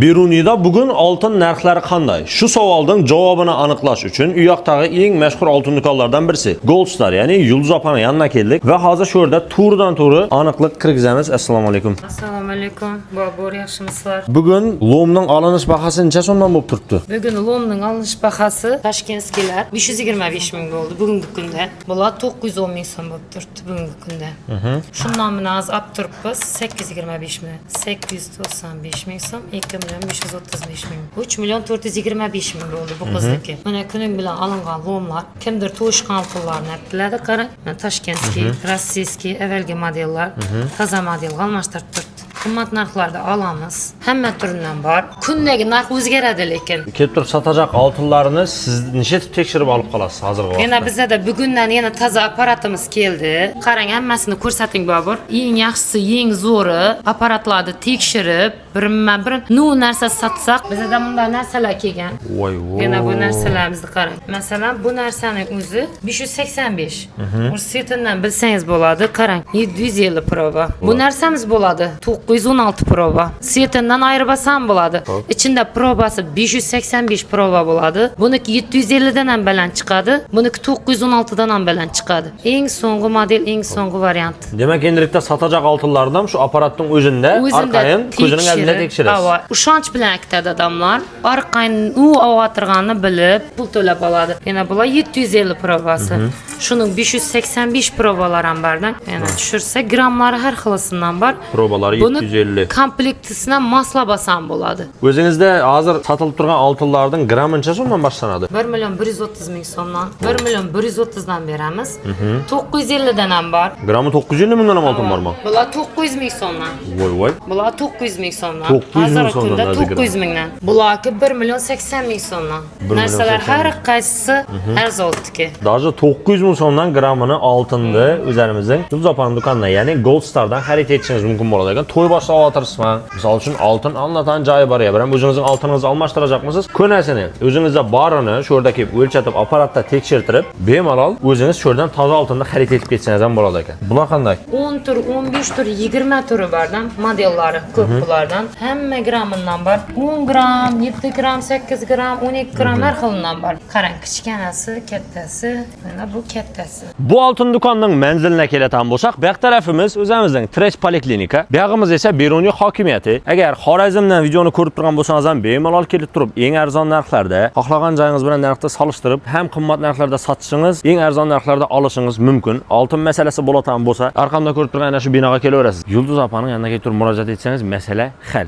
Beruniyda bugun oltin narxlari qanday? Shu savolning javobini aniqlash uchun u yoqdagi eng mashhur oltin do'konlardan birisi Gold Star, ya'ni Yulduz opaning yoniga keldik va hozir shu yerda to'g'ridan-to'g'ri aniqlik kirgizamiz. Assalomu alaykum. Assalomu alaykum. Bobur, yaxshimisizlar? Bugun lomning olinish bahasi necha so'mdan bo'lib turibdi? Bugun lomning olinish bahasi Toshkentskilar 525 ming bo'ldi bugungi kunda. Bular 910 ming so'm bo'lib turibdi bugungi kunda. Shundan bilan az olib turibmiz 825 ming, 895 ming so'm, 2 million 535 ming. 3 million 425 ming bo'ldi bu qizniki. Mana kuning bilan olingan lomlar, kimdir to'shqan pullarni biladi, qarang. Toshkentskiy, rossiyskiy avvalgi modellar, toza model almashtirib turibdi. Qimmat narxlarda olamiz. Hamma turidan bor. Kundagi narx o'zgaradi lekin. Kelib turib sotajaq oltinlarni siz necha tekshirib olib qolasiz hozirgi vaqtda? Yana bizda bugundan yana toza apparatimiz keldi. Qarang, hammasini ko'rsating Bobur. Eng yaxshisi, eng zo'ri apparatlarni tekshirib, birma-bir nu narsa sotsak, bizda bunday narsalar kelgan. Voy. Yana bu narsalarimizni qarang. Masalan, bu narsaning o'zi 585. Ursiyatindan bilsangiz bo'ladi. Qarang, 750 proba. Bu narsamiz bo'ladi. 916 proba. Siyatidan ayirmasam bo'ladi. İçinde probası 585 proba bo'ladi. Buniki 750 dan ham baland chiqadi. Buniki 916 dan ham baland chiqadi. Eng so'nggi model, eng so'nggi variant. Demak, endilikda sotajaq oltinlarni ham shu apparatning o'zida orqayin ko'zining oldida tekshirasiz. Ishonch bilan aytadi odamlar. Orqayin u avatirganini bilib pul to'lab oladi. Yana bular 750 probasi. Shuning 585 probalar ham bardan. Yana tushirsa grammlari har xilisidan bor. Probalari 750. Komplektisine masla basan bo'ladi. O'zingizda hozir sotilib turgan oltinlarning grammi necha so'mdan boshlanadi? 1 million 130 ming so'mdan, 1 million 130 dan beramiz. 950 dan ham bor. Grammi 950 mingdan ham oltin bormi? Bular 900 ming so'mdan. Voy. Bular 900 ming so'mdan. 900 ming so'mdan, 900 mingdan. Bularki 1 million 80 ming so'mdan. Narsalar har qaysisi arzondiki. Даже 900 ming so'mdan grammini oltinni o'zlarimizning Yulduz opaning do'konidan, ya'ni Gold Star'dan xarid etishingiz mumkin bo'ladi ekan. To'y boshlab o'tiribsizman. Misol uchun oltin alnatan joyi bor ya. Biram o'zingizning oltiningizni almashtirajaqmisiz? Ko'nasini, o'zingizda borini shu yerda kelib o'lchatib, apparatda tekshirtirib, bemalol o'zingiz shu yerdan toza oltinni xarid etib ketsangiz ham bo'ladi ekan. Bular qanday? 10 tur, 15 tur, 20 turi bordan modellari ko'p bulardan. Hamma grammidan bor. 10 gram, 7 gram, 8 gram, 12 gram har xilidan bor. Qarang, kichkanasi, kattasi, mana bu kattasi. Bu oltin do'konining manziline keladigan bo'lsak, bu yoq tarafimiz o'zimizning Trech poliklinika, bu yog'imiz esa Beruniy hokimiyati. Agar Xorazmdan videoni ko'rib turgan bo'lsangiz ham bemalol kelib turib, eng arzon narxlarda, xohlagan joyingiz bilan narxda solishtirib, ham qimmat narxlarda sotishingiz, eng arzon narxlarda olishingiz mumkin. Oltin masalasi bo'ladigan bo'lsa, arqamda ko'rib turgan ana shu binoga kelaverasiz. Yulduz opaning yoniga kelib turib murojaat etsangiz, masala hal.